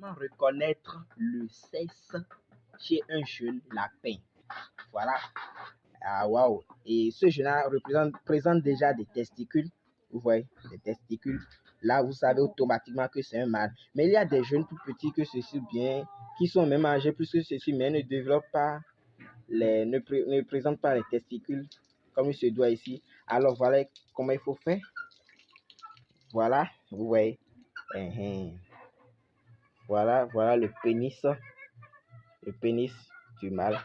comment reconnaître le sexe chez un jeune lapin. Voilà. Ah, waouh. Et ce jeune-là présente déjà des testicules. Vous voyez, des testicules. Là, vous savez automatiquement que c'est un mâle. Mais il y a des jeunes plus petits que ceux-ci, bien, qui sont même âgés plus que ceux-ci, mais ne développent pas ne présentent pas les testicules comme il se doit ici. Alors, voilà comment il faut faire. Voilà, vous voyez. Voilà le pénis du mâle.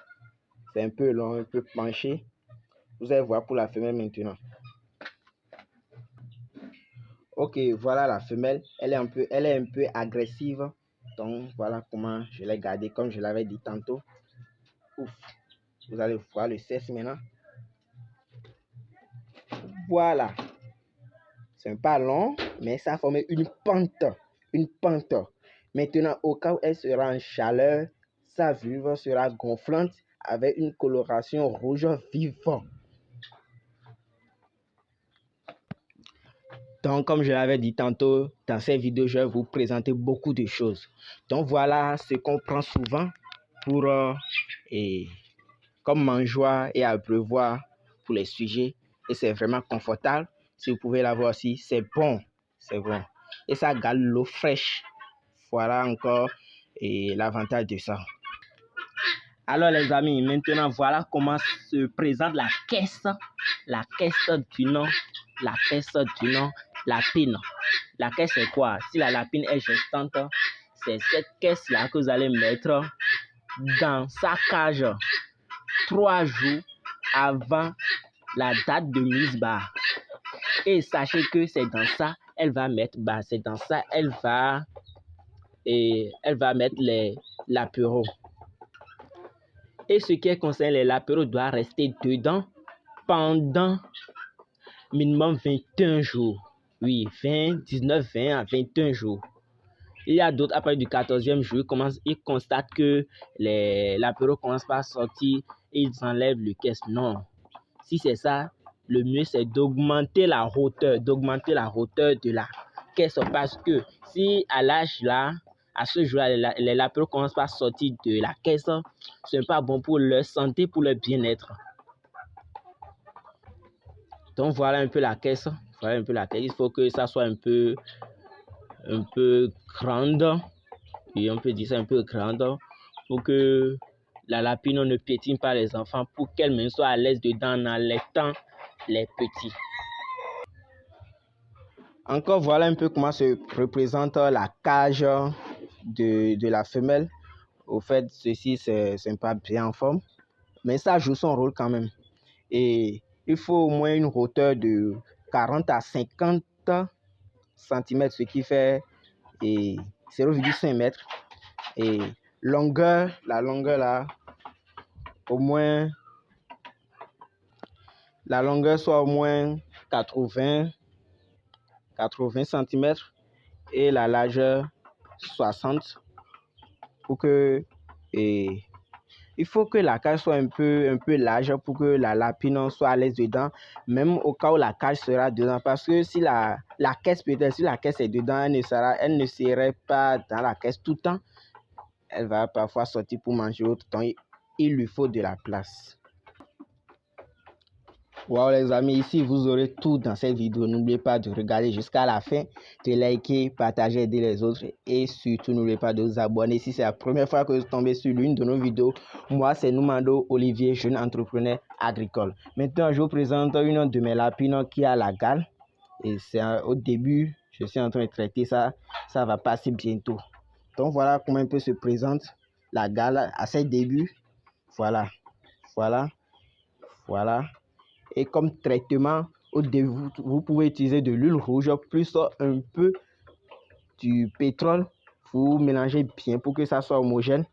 C'est un peu long, un peu penché. Vous allez voir pour la femelle maintenant. Ok, voilà la femelle. Elle est un peu agressive. Donc, voilà comment je l'ai gardée, comme je l'avais dit tantôt. Ouf. Vous allez voir le sexe maintenant. Voilà. C'est pas long, mais ça a formé une pente. Une pente. Maintenant, au cas où elle sera en chaleur, sa vulve sera gonflante avec une coloration rouge vivant. Donc, comme je l'avais dit tantôt, dans cette vidéo, je vais vous présenter beaucoup de choses. Donc, voilà ce qu'on prend souvent pour comme mangeoire et abreuvoir pour les sujets. Et c'est vraiment confortable. Si vous pouvez l'avoir aussi, c'est bon. C'est bon. Et ça garde l'eau fraîche. Voilà encore l'avantage de ça. Alors les amis, maintenant voilà comment se présente la caisse du nom lapine. La caisse c'est quoi? Si la lapine est gestante, c'est cette caisse-là que vous allez mettre dans sa cage 3 jours avant la date de mise bas. Et sachez que c'est dans ça, elle va mettre bas. C'est dans ça, elle va mettre l'apéro. Et ce qui concerne les lapéros doit rester dedans pendant minimum 21 jours. Oui, 20, 19, 20 à 21 jours. Il y a d'autres, après du 14e jour, ils constatent que l'apéro commence par sortir et ils enlèvent le caisse. Non. Si c'est ça, le mieux c'est d'augmenter la hauteur de la caisse parce que si à l'âge là, à ce jour-là, les lapéros commencent par sortir de la caisse, ce n'est pas bon pour leur santé, pour leur bien-être. Donc voilà un peu la caisse. Il faut que ça soit un peu grande. Et on peut dire ça un peu grande pour que la lapine ne piétine pas les enfants, pour qu'elle même soit à l'aise dedans en allaitant les petits. Encore voilà un peu comment se représente la cage de la femelle. Au fait, ceci c'est pas bien en forme, mais ça joue son rôle quand même. Et il faut au moins une hauteur de 40 à 50 cm, ce qui fait 0,5 mètres. Et la longueur là, au moins, la longueur soit au moins 80 cm et la largeur 60 pour que il faut que la cage soit un peu large pour que la lapine soit à l'aise dedans, même au cas où la cage sera dedans, parce que si la caisse est dedans, elle ne serait pas dans la caisse tout le temps. Elle va parfois sortir pour manger autre temps. Il lui faut de la place. Wow les amis, ici vous aurez tout dans cette vidéo. N'oubliez pas de regarder jusqu'à la fin, de liker, partager, aider les autres et surtout n'oubliez pas de vous abonner si c'est la première fois que vous tombez sur l'une de nos vidéos. Moi c'est Noumando Olivier, jeune entrepreneur agricole. Maintenant je vous présente une de mes lapines qui a la gale et c'est au début, je suis en train de traiter ça, ça va passer bientôt. Donc voilà comment un peu se présente la gale à ses débuts. Voilà. Et comme traitement, au début, vous pouvez utiliser de l'huile rouge plus un peu du pétrole. Vous mélangez bien pour que ça soit homogène.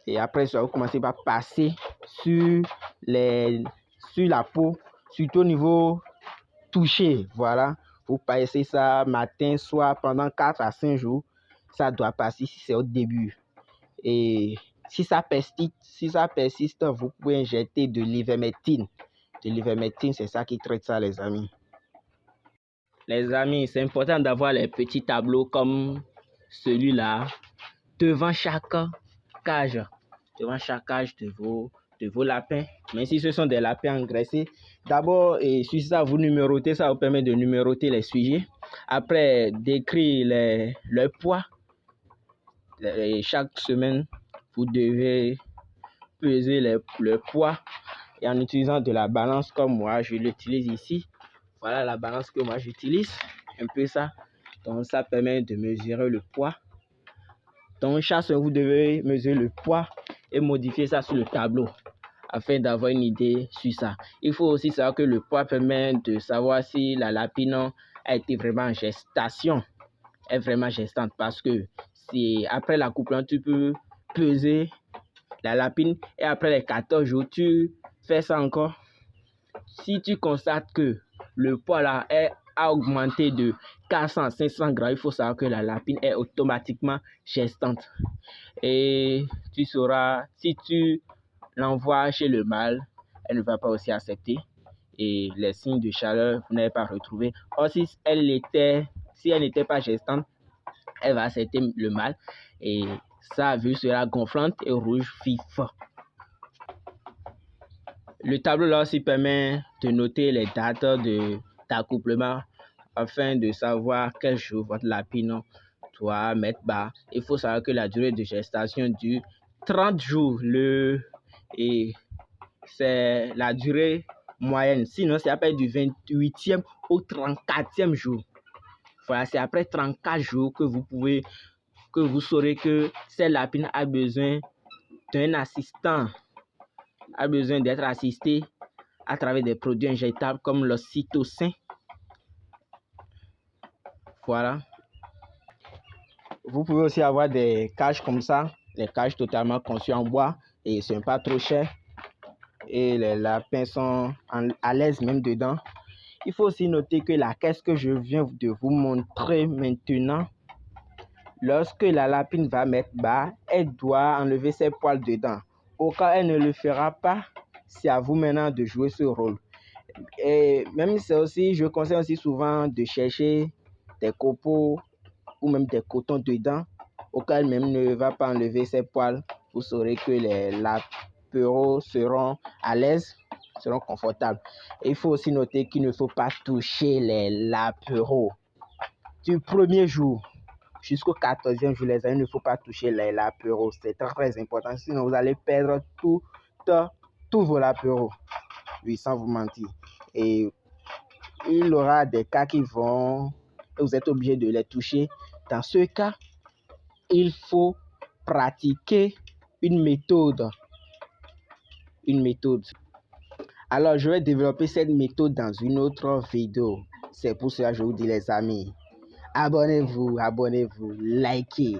Et après ça, vous commencez par passer sur la peau, surtout au niveau touché. Voilà. Vous passez ça matin, soir, pendant 4 à 5 jours. Ça doit passer si c'est au début. Et si ça persiste, vous pouvez injecter de l'ivermectine. C'est ça qui traite ça, les amis. Les amis, c'est important d'avoir les petits tableaux comme celui-là devant chaque cage, de vos lapins. Mais si ce sont des lapins engraissés, d'abord, et sur ça, vous numérotez, ça vous permet de numéroter les sujets. Après, d'écrire leur poids. Et chaque semaine, vous devez peser le poids et en utilisant de la balance comme moi, je l'utilise ici. Voilà la balance que moi j'utilise, un peu ça. Donc, ça permet de mesurer le poids. Donc, chaque semaine, vous devez mesurer le poids et modifier ça sur le tableau afin d'avoir une idée sur ça. Il faut aussi savoir que le poids permet de savoir si la lapine a été vraiment en gestation, est vraiment gestante, parce que si après l'accouplement, tu peux peser la lapine et après les 14 jours, tu fais ça encore. Si tu constates que le poids là a augmenté de 400 à 500 grammes, il faut savoir que la lapine est automatiquement gestante. Et tu sauras, si tu l'envoies chez le mâle, elle ne va pas aussi accepter. Et les signes de chaleur, vous n'allez pas retrouver. Or, si elle n'était pas gestante, elle va accepter le mâle. Et sa vue sera gonflante et rouge vif. Le tableau là aussi permet de noter les dates d'accouplement afin de savoir quel jour votre lapine doit mettre bas. Il faut savoir que la durée de gestation dure 30 jours. Et c'est la durée moyenne. Sinon, c'est après du 28e au 34e jour. Voilà, c'est après 34 jours que vous saurez que cette lapine a besoin d'un assistant, a besoin d'être assisté à travers des produits injectables comme l'ocytocine. Voilà. Vous pouvez aussi avoir des cages comme ça, les cages totalement conçues en bois et ce n'est pas trop cher. Et les lapins sont à l'aise même dedans. Il faut aussi noter que la caisse que je viens de vous montrer maintenant, lorsque la lapine va mettre bas, elle doit enlever ses poils dedans. Au cas où elle ne le fera pas, c'est à vous maintenant de jouer ce rôle. Et même c'est aussi, je conseille aussi souvent de chercher des copeaux ou même des cotons dedans. Au cas où elle même ne va pas enlever ses poils, vous saurez que les lapereaux seront à l'aise, seront confortables. Et il faut aussi noter qu'il ne faut pas toucher les lapereaux. Du premier jour jusqu'au 14e jour, les amis, il ne faut pas toucher les lapereaux. C'est très important, sinon vous allez perdre tous vos lapereaux. Oui, sans vous mentir. Et il y aura des cas qui vont, vous êtes obligé de les toucher. Dans ce cas, il faut pratiquer une méthode. Alors, je vais développer cette méthode dans une autre vidéo. C'est pour cela que je vous dis, les amis, abonnez-vous, likez.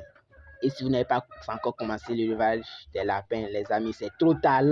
Et si vous n'avez pas encore commencé l'élevage des lapins, les amis, c'est trop tard.